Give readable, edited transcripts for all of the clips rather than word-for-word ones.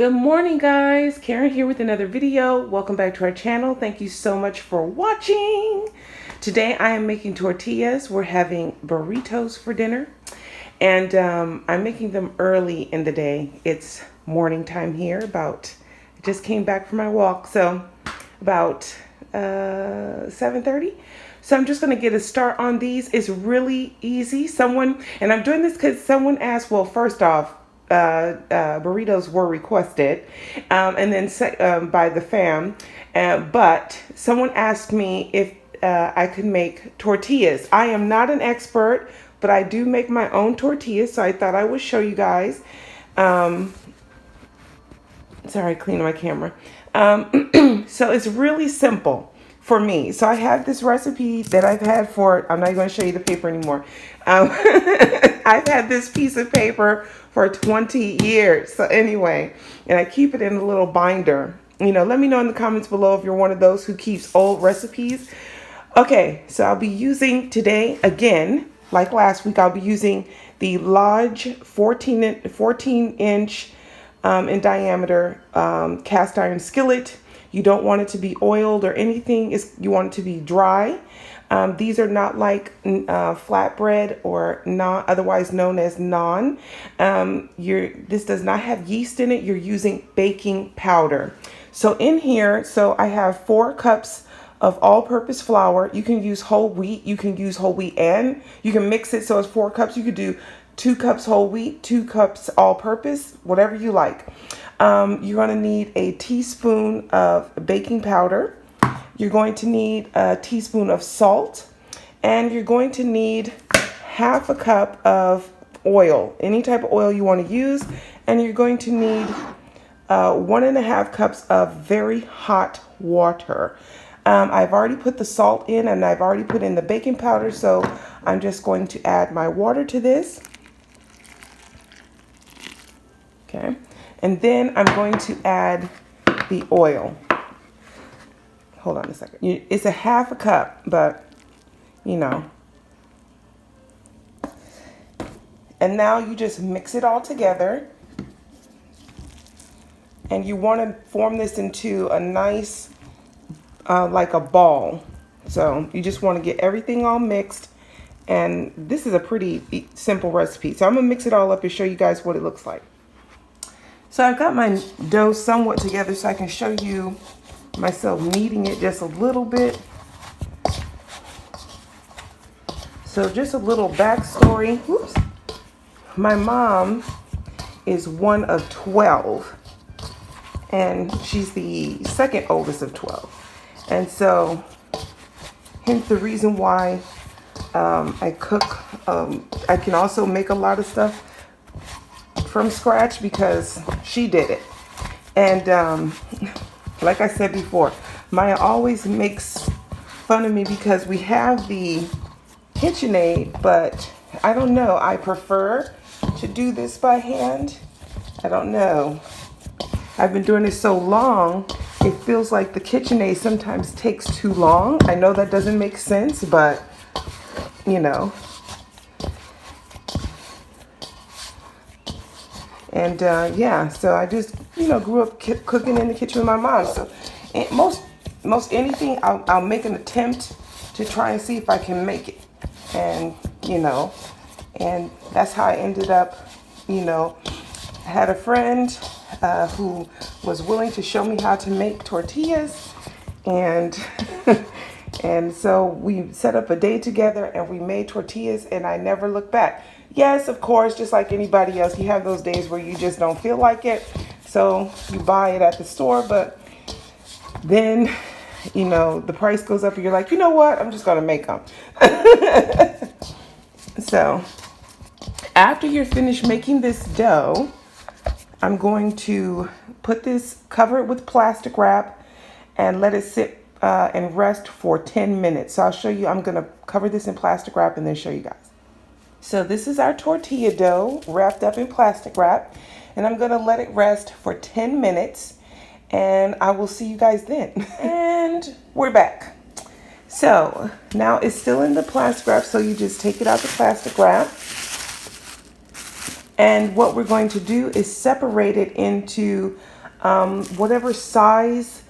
Good morning, guys. Karen here with another video. Welcome back to our channel. Thank you so much for watching. Today I am making tortillas. We're having burritos for dinner, and I'm making them early in the day. It's morning time here. I just came back from my walk, so about 7:30. So I'm just going to get a start on these. It's really easy. And I'm doing this because someone asked, well, first off, burritos were requested, and then by the fam. But someone asked me if I could make tortillas. I am not an expert, but I do make my own tortillas, so I thought I would show you guys. Sorry, cleaning my camera. So it's really simple for me. So I have this recipe that I've had I'm not going to show you the paper anymore. I've had this piece of paper for 20 years. So anyway, and I keep it in a little binder. Let me know in the comments below if you're one of those who keeps old recipes. Okay, so I'll be using today, again, like last week, I'll be using the Lodge 14 inch in diameter cast iron skillet. You don't want it to be oiled or anything. You want it to be dry. These are not like flatbread or otherwise known as naan. This does not have yeast in it. You're using baking powder. So in here, I have 4 cups of all-purpose flour. You can use whole wheat. You can use whole wheat and you can mix it so it's 4 cups. You could do 2 cups whole wheat, 2 cups all-purpose, whatever you like. You're going to need a teaspoon of baking powder. You're going to need a teaspoon of salt, and you're going to need half a cup of oil, any type of oil you want to use, and you're going to need 1.5 cups of very hot water. I've already put the salt in and I've already put in the baking powder, so I'm just going to add my water to this. Okay, and then I'm going to add the oil. Hold on a second. It's a half a cup, but And now you just mix it all together. And you want to form this into a nice, like a ball. So you just want to get everything all mixed. And this is a pretty simple recipe. So I'm going to mix it all up and show you guys what it looks like. So I've got my dough somewhat together so I can show you myself kneading it just a little bit. So just a little backstory. Whoops. My mom is one of 12, and she's the second oldest of 12. And so, hence the reason why I cook. I can also make a lot of stuff from scratch because she did it. And like I said before, Maya always makes fun of me because we have the KitchenAid, but I don't know. I prefer to do this by hand. I don't know. I've been doing this so long, it feels like the KitchenAid sometimes takes too long. I know that doesn't make sense, but And yeah, so I just grew up cooking in the kitchen with my mom. So most anything I'll make an attempt to try and see if I can make it, and and that's how I ended up. I had a friend who was willing to show me how to make tortillas, and and so we set up a day together and we made tortillas, and I never looked back. Yes, of course, just like anybody else, you have those days where you just don't feel like it. So you buy it at the store, but then, the price goes up and you're like, you know what? I'm just going to make them. So after you're finished making this dough, I'm going to cover it with plastic wrap and let it sit and rest for 10 minutes. So I'll show you, I'm going to cover this in plastic wrap and then show you guys. So this is our tortilla dough wrapped up in plastic wrap, and I'm going to let it rest for 10 minutes, and I will see you guys then. And we're back. So now it's still in the plastic wrap, so you just take it out the plastic wrap. And what we're going to do is separate it into whatever size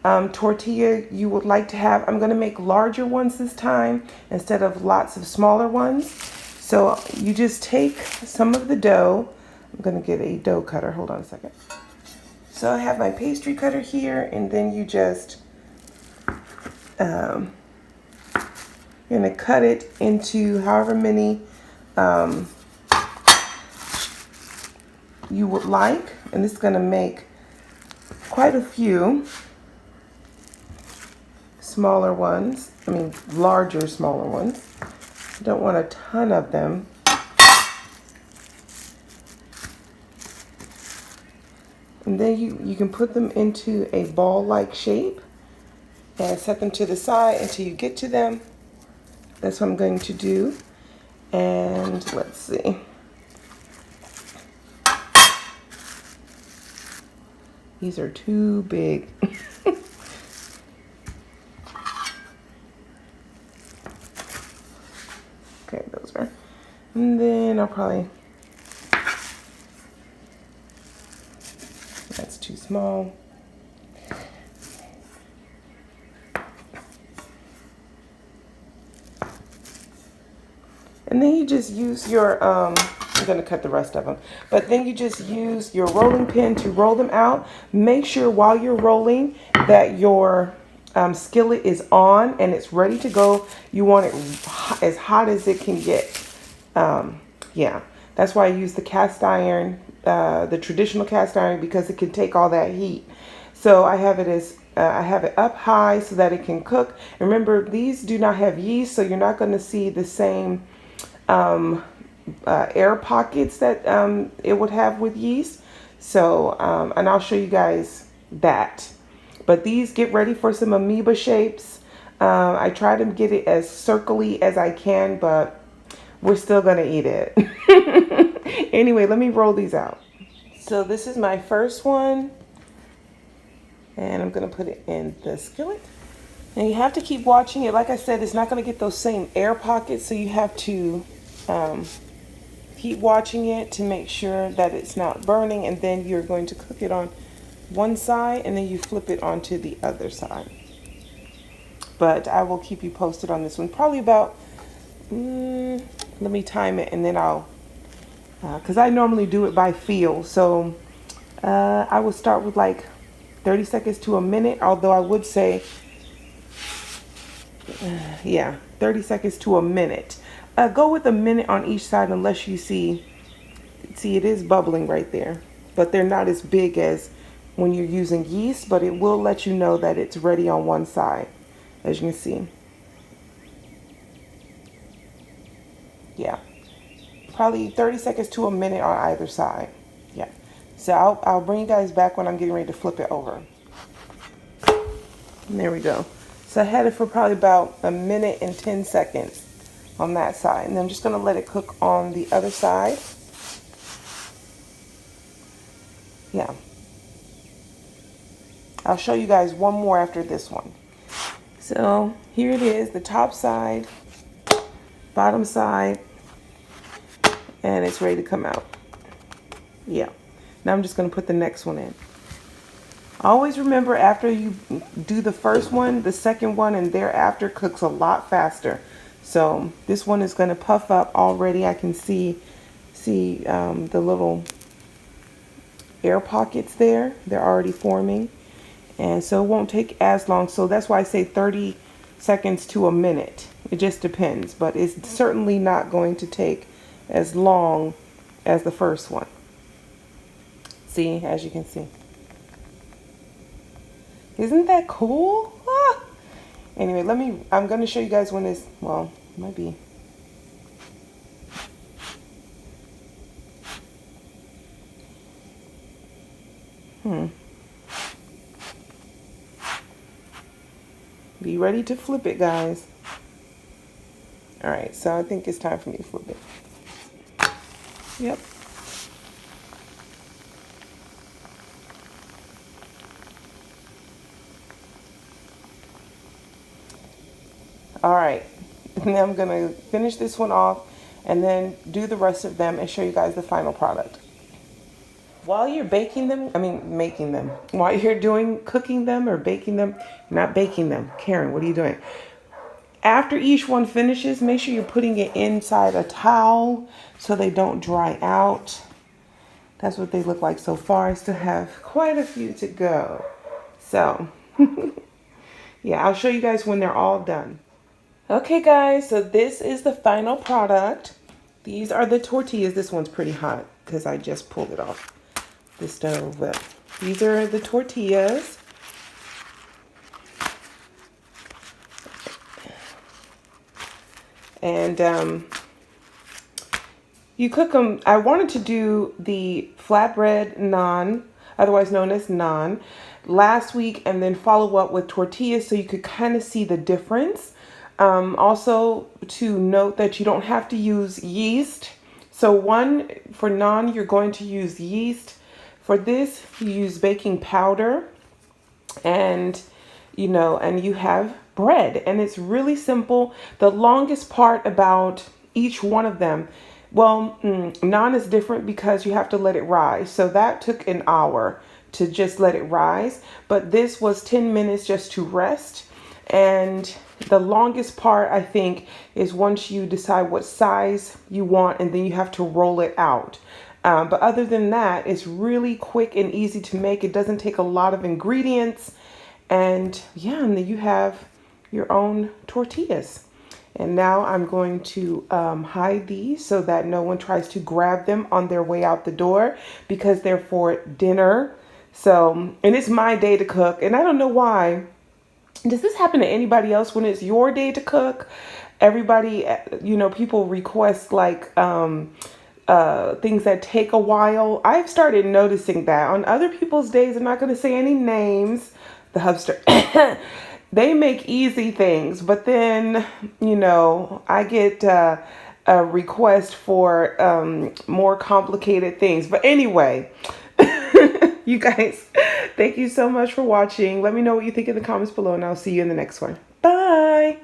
tortilla you would like to have. I'm going to make larger ones this time instead of lots of smaller ones. So you just take some of the dough. I'm going to get a dough cutter. Hold on a second. So I have my pastry cutter here, and then you just you're going to cut it into however many you would like, and this is going to make quite a few smaller ones. I mean, larger, smaller ones. You don't want a ton of them. And then you can put them into a ball-like shape and set them to the side until you get to them. That's what I'm going to do. And let's see. These are too big. Okay, those are. And then I'll probably, that's too small. And then you just use your, I'm gonna cut the rest of them, but then you just use your rolling pin to roll them out. Make sure while you're rolling that your skillet is on and it's ready to go. You want it as hot as it can get. Yeah, that's why I use the cast iron, the traditional cast iron, because it can take all that heat. So I have it as I have it up high so that it can cook. And remember, these do not have yeast, so you're not going to see the same air pockets that it would have with yeast. So, and I'll show you guys that. But these, get ready for some amoeba shapes. I try to get it as circly as I can, but we're still gonna eat it. Anyway, let me roll these out. So this is my first one, and I'm gonna put it in the skillet. And you have to keep watching it. Like I said, it's not gonna get those same air pockets, so you have to keep watching it to make sure that it's not burning, and then you're going to cook it on one side and then you flip it onto the other side. But I will keep you posted on this one. Probably about, let me time it, and then I'll, because I normally do it by feel. So I will start with like 30 seconds to a minute, although I would say, yeah, 30 seconds to a minute. Go with a minute on each side unless you see it is bubbling right there. But they're not as big as when you're using yeast, but it will let you know that it's ready on one side, as you can see. Yeah, probably 30 seconds to a minute on either side. Yeah, so I'll bring you guys back when I'm getting ready to flip it over. And there we go. So I had it for probably about a minute and 10 seconds on that side, and then I'm just going to let it cook on the other side. Yeah, I'll show you guys one more after this one. So here it is, the top side, bottom side, and it's ready to come out. Yeah, now I'm just going to put the next one in. Always remember, after you do the first one, the second one and thereafter cooks a lot faster. So this one is going to puff up already. I can see the little air pockets there. They're already forming. And so it won't take as long. So that's why I say 30 seconds to a minute. It just depends. But it's certainly not going to take as long as the first one. See, as you can see. Isn't that cool? Ah! Anyway, I'm going to show you guys when this, well, it might be. Be ready to flip it, guys. All right, so I think it's time for me to flip it. Yep. All right, now I'm gonna finish this one off and then do the rest of them and show you guys the final product. while you're baking them, making them, while you're cooking them or baking them, not baking them. Karen, what are you doing? After each one finishes, make sure you're putting it inside a towel so they don't dry out. That's what they look like so far. I still have quite a few to go. So, yeah, I'll show you guys when they're all done. Okay, guys, so this is the final product. These are the tortillas. This one's pretty hot because I just pulled it off the stove. But these are the tortillas. And you cook them. I wanted to do the flatbread naan, otherwise known as naan, last week, and then follow up with tortillas so you could kind of see the difference. Also to note that you don't have to use yeast. So one, for naan, you're going to use yeast. For this, you use baking powder, and and you have bread, and it's really simple. The longest part about each one of them, well, naan is different because you have to let it rise. So that took an hour to just let it rise, but this was 10 minutes just to rest. And the longest part, I think, is once you decide what size you want, and then you have to roll it out. But other than that, it's really quick and easy to make. It doesn't take a lot of ingredients. And yeah, and then you have your own tortillas. And now I'm going to hide these so that no one tries to grab them on their way out the door, because they're for dinner. So, and it's my day to cook. And I don't know why. Does this happen to anybody else when it's your day to cook? Everybody, people request like things that take a while. I've started noticing that on other people's days. I'm not going to say any names. The hubster, they make easy things, but then, I get a request for more complicated things. But anyway, you guys, thank you so much for watching. Let me know what you think in the comments below, and I'll see you in the next one. Bye.